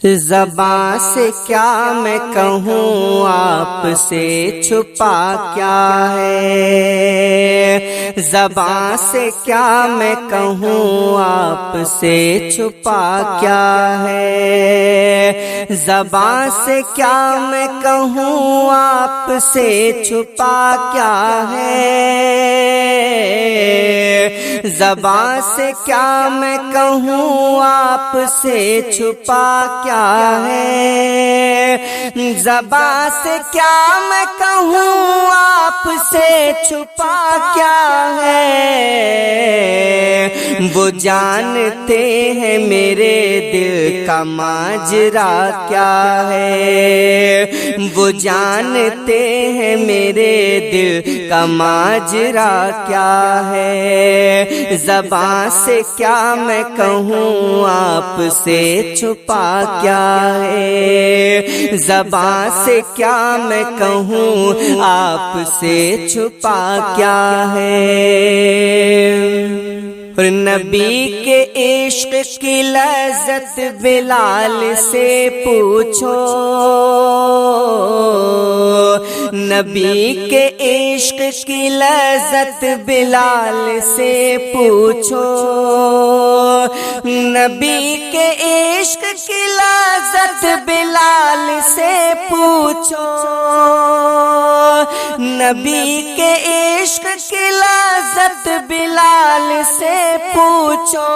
زبان سے کیا میں کہوں آپ سے چھپا کیا ہے، زبان سے کیا میں کہوں آپ سے چھپا کیا ہے، زبان سے کیا میں کہوں آپ سے چھپا کیا ہے، زبان سے کیا میں کہوں آپ سے چھپا کیا ہے، زبان سے کیا میں کہوں آپ سے چھپا کیا ہے، وہ جانتے ہیں میرے دل کا ماجرا کیا ہے، وہ جانتے ہیں میرے دل کا ماجرا کیا ہے، زبان سے کیا میں کہوں آپ سے چھپا کیا ہے، زبان سے کیا میں کہوں آپ سے چھپا کیا ہے۔ اور نبی کے عشق کی لذت بلال سے پوچھو، نبی کے عشق کی لذت بلال سے پوچھو، نبی کے عشق کی لذت بلال سے پوچھو، نبی کے عشق کی لذت بلال سے پوچھو،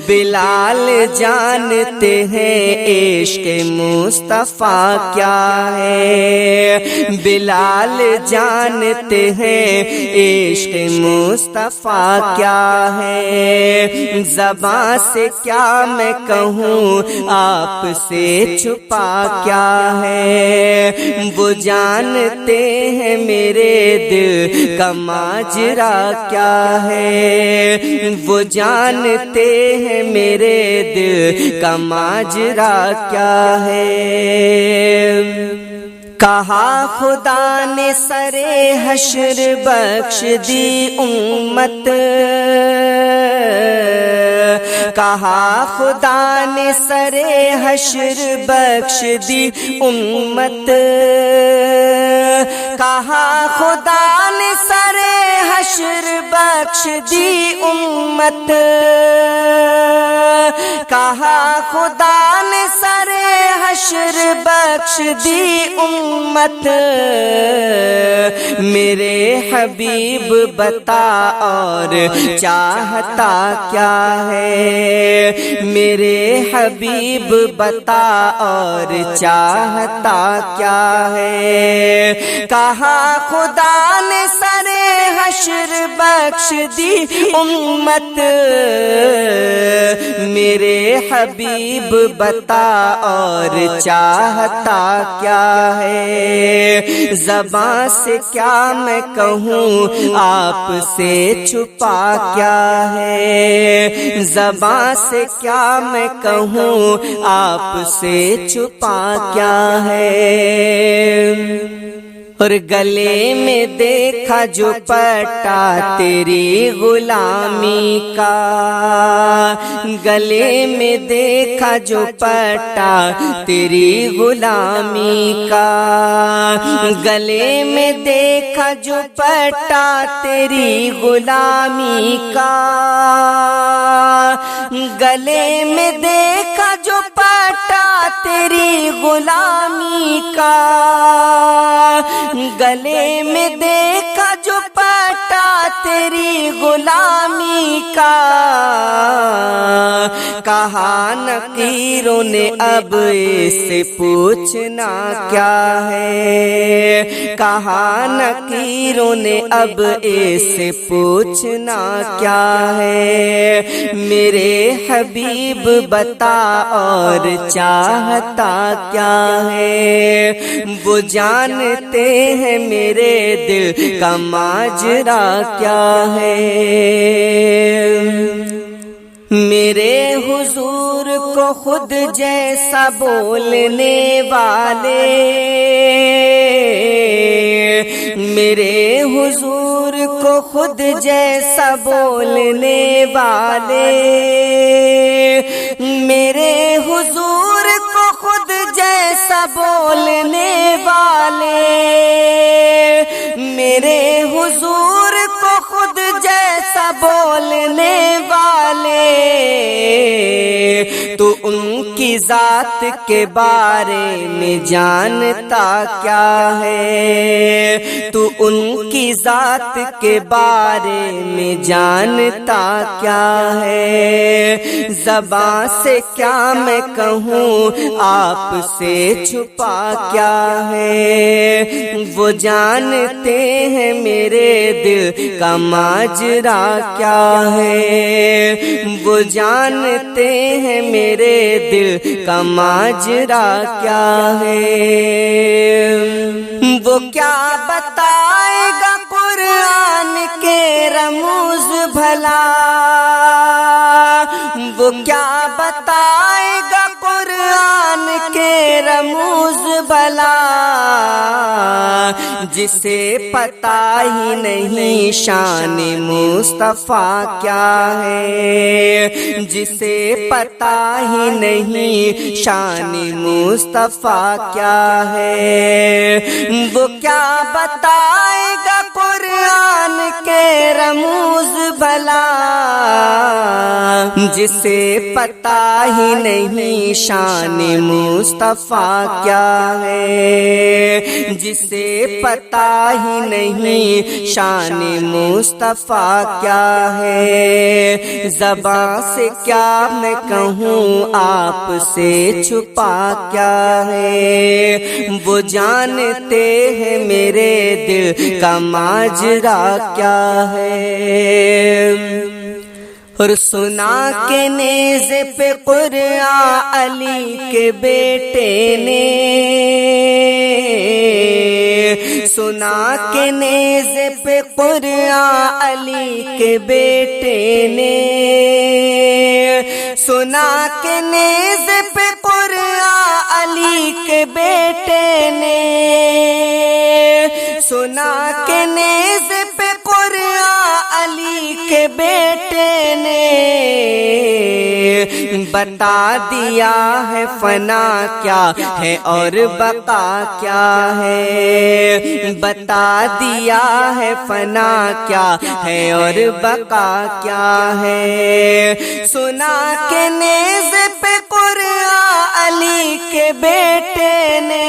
بلال جانتے ہیں عشق مصطفیٰ کیا ہے، بلال جانتے ہیں عشق مصطفیٰ کیا ہے، زبان سے کیا میں کہوں آپ سے چھپا کیا ہے، وہ جانتے ہیں میرے دل کا ماجرا کیا ہے، وہ جانتے ہیں میرے دل کا ماجرا کیا ہے۔ کہا خدا نے سرے حشر بخش دی امت، کہا خدا نے سرے حشر بخش دی امت، کہا خدا نے سرے حشر بخش دی امت، کہا خدا نے سرے حشر بخش دی امت، میرے حبیب بتا اور چاہتا کیا ہے، میرے حبیب بتا اور چاہتا کیا ہے، کہا خدا نے سرے حشر بخش دی امت، میرے حبیب بتا اور چاہتا کیا ہے، زبان سے کیا میں کہوں آپ سے چھپا کیا ہے، زبان سے کیا میں کہوں آپ سے چھپا کیا ہے۔ اور گلے میں دیکھا جو پٹا تیری غلامی کا، گلے میں دیکھا جو پٹا تیری غلامی کا، گلے میں دیکھا جو پٹا تیری غلامی کا، گلے میں دیکھا جو پٹا تیری غلامی کا، گلے میں دیکھا جو پٹا تیری غلامی کا، کہا نقیروں نے اب اسے پوچھنا کیا ہے، کہا نقیروں نے اب اسے پوچھنا کیا ہے، میرے حبیب بتا اور چاہتا کیا ہے، وہ جانتے ہیں میرے دل کا ماجرا کیا ہے، میرے حضور کو خود جیسا بولنے والے، میرے حضور کو خود جیسا بولنے والے، میرے جیسا بولنے والے، میرے حضور کو خود جیسا بولنے والے، تو ان کی ذات کے بارے میں جانتا کیا ہے؟ تو ان کی ذات کے بارے میں جانتا کیا ہے؟ زبان سے کیا میں کہوں، آپ سے چھپا کیا ہے؟ وہ جانتے ہیں میرے دل کا ماجرا کیا ہے، وہ جانتے ہیں میرے دل کا ماجرا کیا ہے۔ وہ کیا بتائے گا قرآن کے رموز بھلا، وہ کیا بتائے گا قرآن کے رموز بھلا، جسے پتہ ہی نہیں شان مصطفیٰ کیا ہے، جسے پتہ ہی نہیں شان مصطفیٰ کیا ہے۔ وہ کیا بتائے گا قرآن کے رموز بھلا، جسے پتہ ہی نہیں شان مصطفیٰ کیا ہے، جسے پتہ ہی نہیں شان مصطفیٰ کیا ہے۔ زبان سے کیا میں کہوں، آپ سے چھپا کیا ہے؟ وہ جانتے ہیں میرے دل کا ماجرا کیا ہے۔ اور سنا کے نیزے پہ قرآن علی کے بیٹے نے، سنا کے نیزے پہ قرآن علی کے بیٹے نے، سنا کے نیزے پہ قرآن علی کے بیٹے نے، سنا کے نیزے پہ قرآن علی کے بیٹے نے، بتا دیا ہے فنا کیا ہے اور بقا کیا ہے، بتا دیا ہے فنا کیا ہے اور بقا کیا ہے۔ سنا کے نیزے پہ قرآن علی کے بیٹے نے،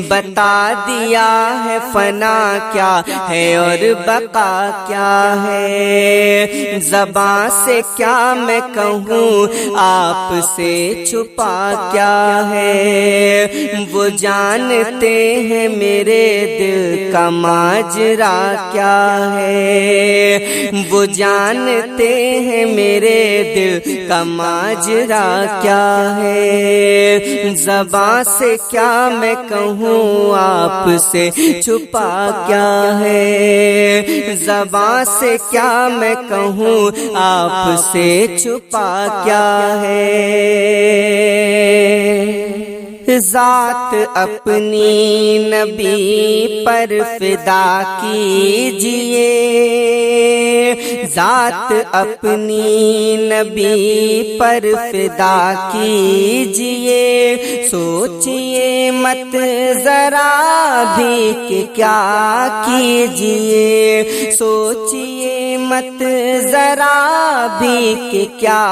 بتا دیا ہے فنا کیا ہے اور بقا کیا ہے۔ زبان سے کیا میں کہوں، آپ سے چھپا کیا ہے؟ وہ جانتے ہیں میرے دل کا ماجرا کیا ہے، وہ جانتے ہیں میرے دل کا ماجرا کیا ہے۔ زبان سے کیا میں کہوں، آپ سے چھپا کیا ہے؟ زبان سے کیا میں کہوں، آپ سے چھپا کیا ہے؟ ذات اپنی نبی پر فدا کیجئے، ذات اپنی نبی پر فدا کیجئے، سوچئے مت ذرا بھی کہ کیا کیجئے، سوچئے مت ذرا بھی کہ کیا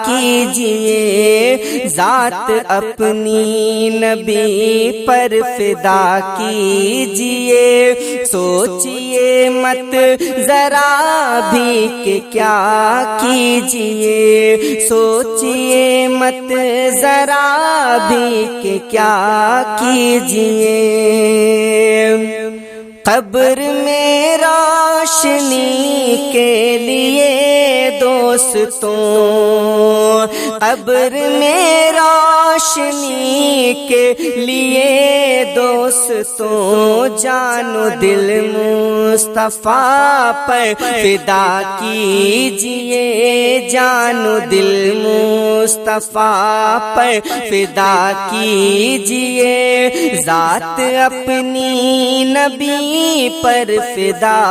کیجئے، ذات اپنی نبی پر فدا کیجئے، سوچئے مت ذرا بھی کہ کیا کیجئے، سوچئے مت ذرا بھی کہ کیا کیجئے۔ قبر میں روشنی کے لیے دوستوں، قبر میں روشنی کے لیے دوستوں، جان و دل مصطفیٰ پر فدا کیجئے، جان و دل مصطفیٰ پر فدا کیجئے، ذات اپنی نبی پر فدا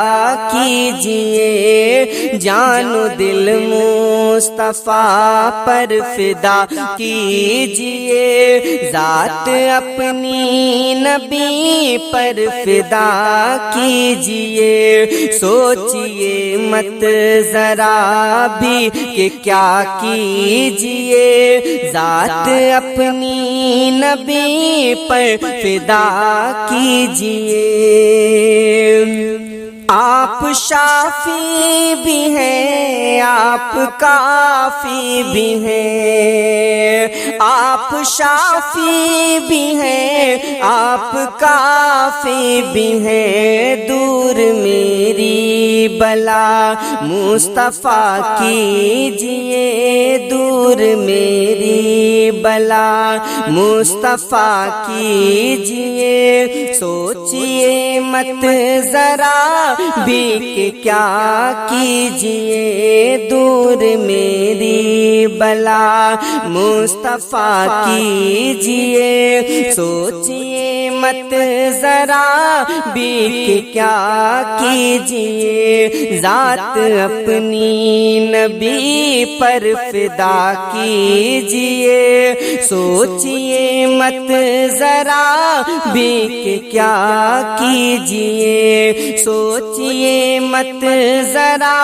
کیجئے، جان و دل مصطفیٰ پر فدا کیجئے، ذات اپنی نبی پر فدا کیجئے، سوچئے مت ذرا بھی کہ کیا کیجئے، ذات اپنی نبی پر فدا کیجئے۔ آپ شافی بھی ہیں، آپ کافی بھی ہیں، آپ شافی بھی ہیں، آپ کافی بھی ہیں، دور میری بلا مصطفیٰ کیجئے، دور میری بلا مصطفیٰ کیجئے، سوچئے مت ذرا بھی کہ کیا کیجئے، دور میری بلا مصطفیٰ کیجئے، سوچئے مت ذرا بھی کہ کیا کیجئے، ذات اپنی نبی پر فدا کیجئے، سوچئے مت ذرا بھی کہ کیا کیجئے، سوچئے مت ذرا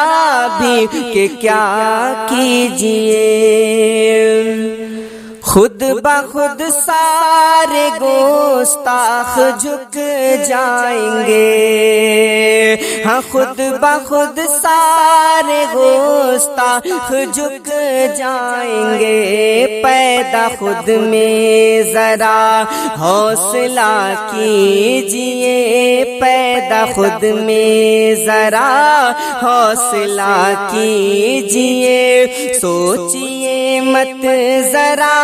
بھی کہ کیا کیجئے۔ خود بخود سارے گستاخ جھک جائیں گے، ہاں خود بخود سارے گستاخ جھک جائیں گے، پیدا خود میں ذرا حوصلہ کیجئے، پیدا خود میں ذرا حوصلہ کیجئے، سوچئے مت ذرا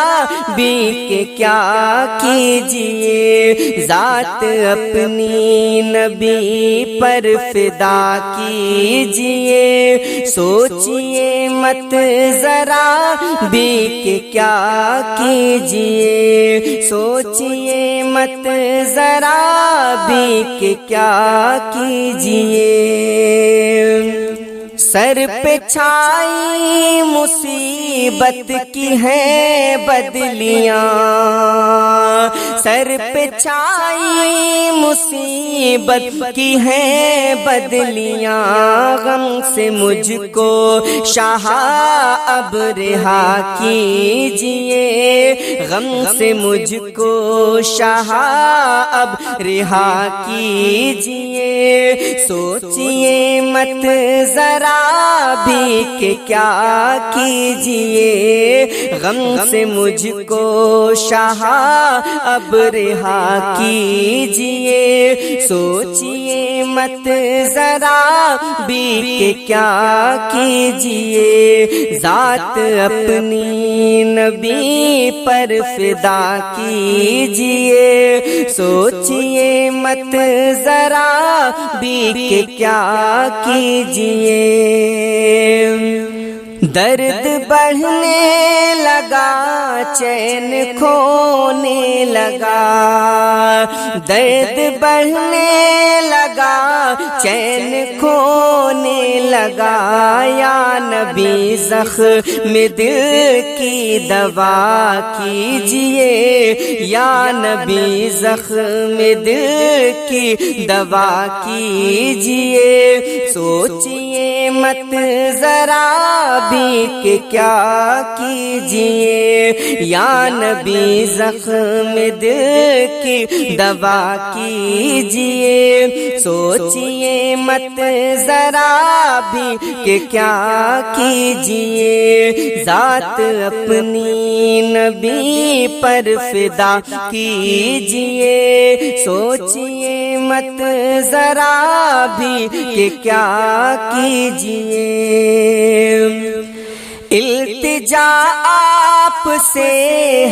بھی کہ کیا کیجئے، ذات اپنی نبی پر فدا کیجئے، سوچئے مت ذرا بھی کہ کیا کیجئے، سوچئے مت ذرا بھی کہ کیا کیجئے۔ سر پہ چھائی مصیبت کی ہیں بدلیاں، سر پہ چھائی مصیبت کی ہیں بدلیاں، غم سے مجھ کو شاہ اب رہا کیجئے، غم سے مجھ کو شاہ اب رہا کیجئے، سوچئے مت ذرا بھی کہ کیا کیجئے، غم سے مجھ کو شاہ اب رہا کیجئے، سوچئے مت ذرا بھی کہ کیا کیجئے، ذات اپنی نبی پر فدا کیجئے، سوچئے مت ذرا بھی کہ کیا کیجئے۔ درد بڑھنے لگا چین کھونے لگا، درد بڑھنے لگا چین کھونے لگا، یا نبی زخم دل کی دوا کیجئے، یا نبی زخم دل کی دوا کیجئے، سوچئے مت ذرا بھی کہ کیا کیجئے، یا نبی زخم دل کی دوا کیجئے، سوچئے مت ذرا بھی کہ کیا کیجئے، ذات اپنی نبی پر فدا کیجئے، سوچئے مت ذرا بھی کہ کیا کیجئے۔ التجا آپ سے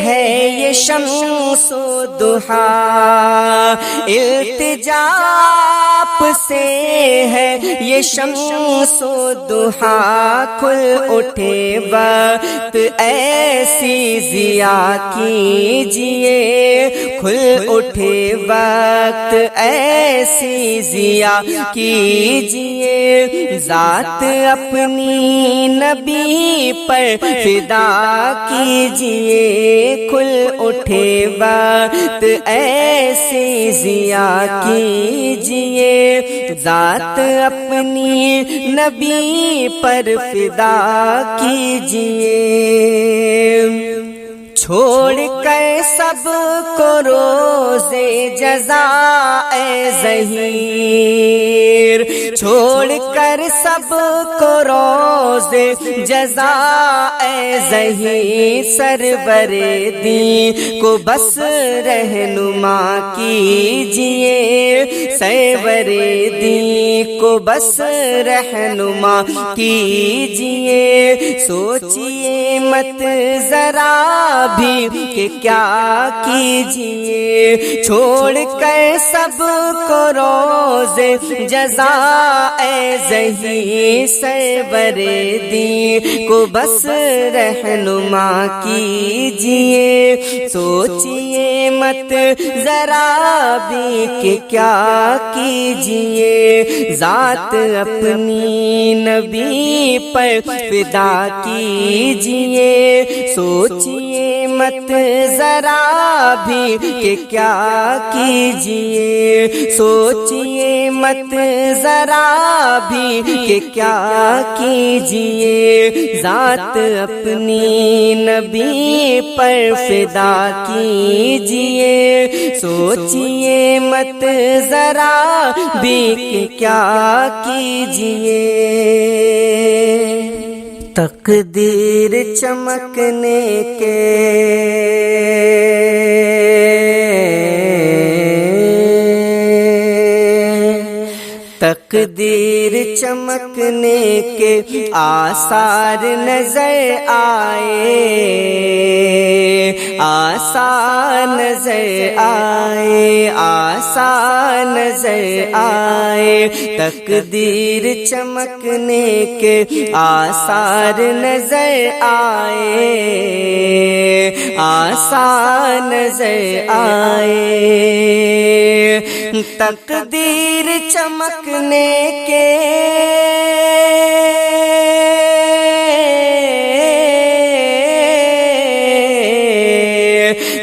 ہے یہ شمس و ضحیٰ، التجا آپ سے ہے یہ شمس و ضحیٰ، کھل اٹھے وقت ایسی ضیا کیجئے، کھل اٹھے وقت ایسی ضیا کیجئے، ذات اپنی نبی پر فدا کیجئے، کھل اٹھے وقت ایسی ضیا کیجئے، ذات اپنی نبی پر فدا کیجئے، چھوڑ کر سب کو روزے جزا اے ظہیر، چھوڑ کر سب کو روزے جزا اے ظہیر، سرور دین کو بس رہنما کیجئے، سرور دین کو بس رہنما کیجئے، سوچئے مت ذرا بھی کہ کیا کیجئے، چھوڑ کر سب کو روزے جزا اے ظہیر، سرور دین کو بس رہنما کیجئے، سوچئے مت ذرا بھی کہ کیا کیجئے، ذات اپنی نبی پر فدا کیجئے، سوچئے مت ذرا بھی کہ کیا کیجئے، سوچئے مت ذرا بھی کہ کیا کیجئے، ذات اپنی نبی پر فدا کیجئے، سوچئے مت ذرا بھی کہ کیا کیجئے، تقدیر چمکنے کے تقدیر چمکنے کے آثار نظر آئے، آثار نظر آئے، آثار نظر آئے، تقدیر چمکنے کے آثار نظر آئے، آثار نظر آئے، تقدیر چمکنے کے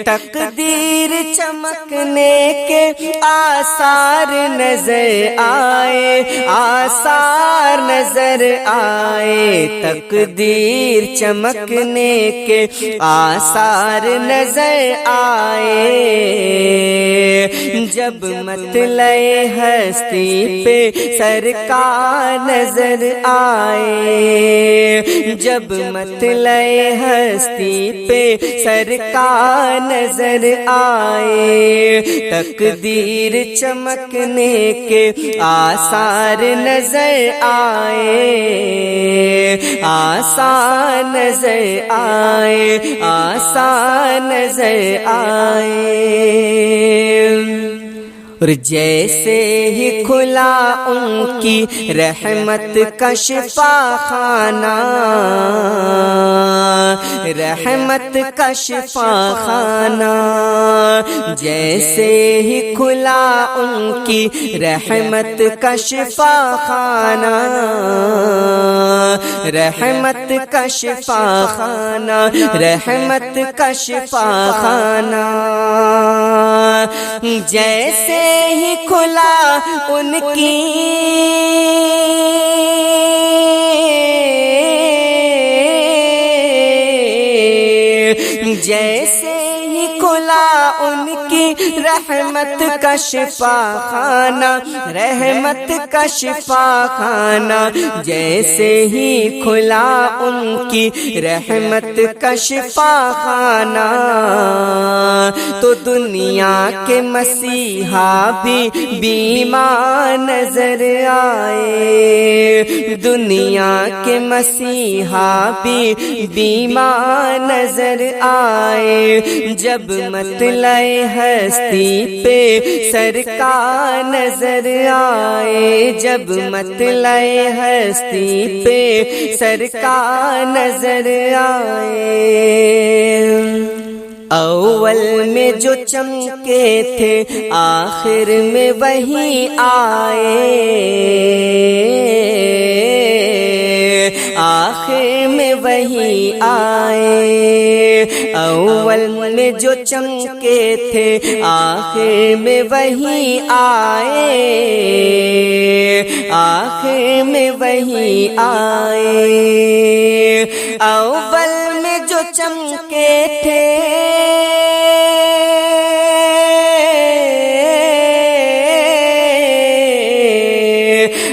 تقدیر چمکنے کے آثار نظر آئے، آثار نظر آئے، تقدیر چمکنے کے آثار نظر آئے، جب مطلع ہستی پہ سرکار نظر آئے، جب مطلع ہستی پہ سرکار نظر آئے، تقدیر چمکنے کے آثار نظر آئے، آثار نظر آئے، آثار نظر آئے، اور جیسے ہی کھلا ان کی رحمت کا شفا خانہ، رحمت کا شفا خانہ، جیسے ہی کھلا ان کی رحمت کا شفا خانہ، رحمت کا شفا خانہ، رحمت کا شفا خانہ، جیسے ہی کھلا ان کی جیسے ہی کھلا ان کی رحمت کا شفا خانہ، رحمت کا شفا خانہ، جیسے ہی کھلا ان کی رحمت کا شفا خانہ، تو دنیا کے مسیحا بھی بیمار نظر آئے، دنیا کے مسیحا بھی بیمار نظر آئے، جب مطلع ہستی پہ سرکار نظر آئے، جب مطلع ہستی پہ سرکار نظر آئے، اول اول میں جو چمکے تھے آخر میں وہی آئے، آخر میں وہی آئے، اول میں جو چمکے تھے آخر میں وہی آئے، آخر میں وہی آئے، اول میں جو چمکے تھے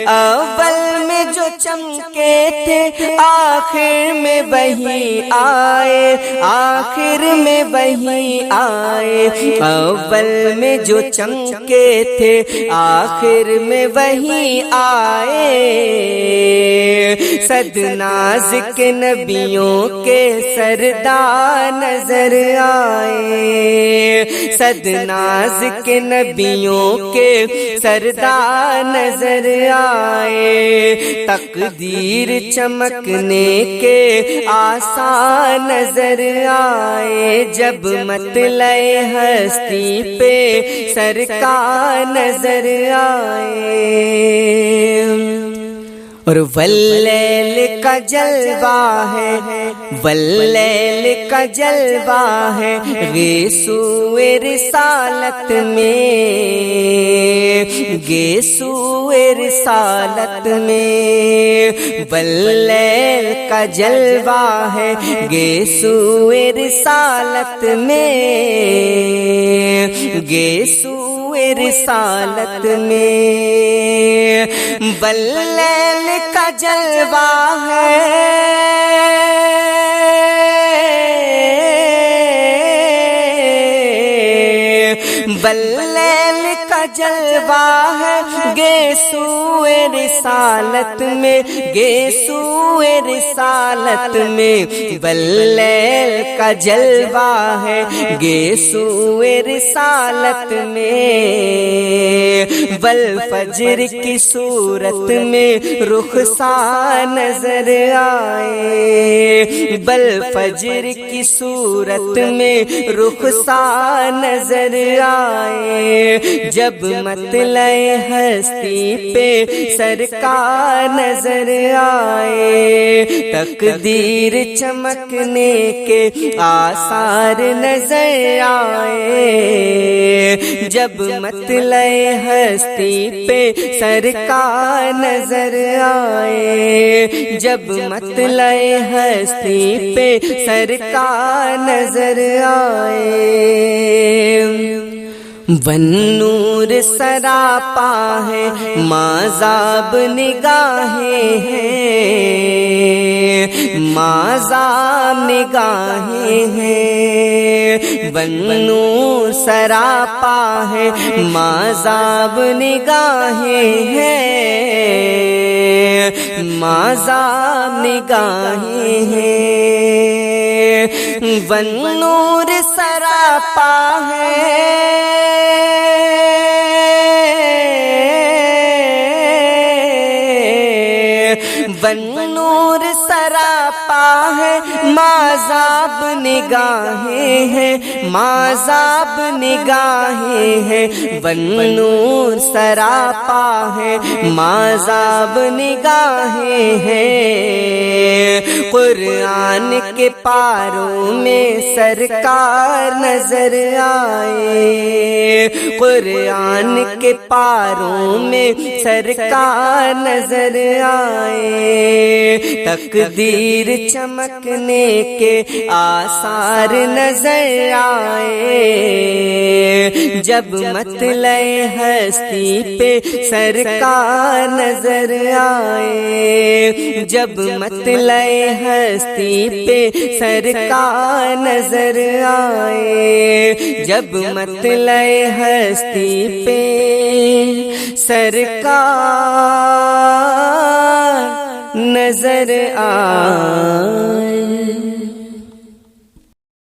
اول میں جو چمکے تھے آخر میں وہی آئے، آخر میں وہی آئے، اول میں جو چمکے تھے آخر میں وہی آئے، صد ناز کے نبیوں کے سردار نظر آئے، صد ناز کے نبیوں کے سردار نظر آئے، تقدیر چمکنے کے آسان نظر آئے، جب مطلع ہستی پہ سرکار نظر آئے، اور واللیل کا جلوہ ہے، واللیل کا جلوہ ہے گیسوئے رسالت میں، گیسوئے رسالت میں، واللیل کا جلوہ ہے گیسوئے رسالت میں، گیسوئے رسالت میں، واللیل کا جلوہ ہے واللیل کا جلوہ ہے گیسوئے رسالت میں، گیسوئے رسالت میں، واللیل کا جلوہ ہے گیسوئے رسالت میں، والفجر کی صورت میں رخسار نظر آئے، والفجر کی صورت میں رخسار نظر آئے، جب مطلع ہستی پہ سرکار نظر آئے، تقدیر چمکنے کے آثار نظر آئے، جب مطلع ہستی پہ سرکار نظر آئے، جب مطلع ہستی پہ سرکار نظر آئے، والنور سراپا ہے ماذاب نگاہیں ہیں، ماذاب نگاہیں ہیں، والنور سراپا ہے ماذاب نگاہیں ہیں، ماذاب نگاہیں ہیں، والنور سراپا ہے والنور سراپا ہے ماذاب نگاہیں ہیں، ماذاب نگاہیں ہیں، والنور سراپا ہے ماذاب نگاہیں ہیں، قرآن کے پاروں میں سرکار نظر آئے، قرآن کے پاروں میں سرکار نظر آئے، تقدیر چمکنے کے آثار نظر آئے، جب مطلع ہستی پہ سرکار نظر آئے، جب مطلع ہستی پہ سرکار نظر آئے، جب مطلع ہستی پہ سرکار نظر آئے۔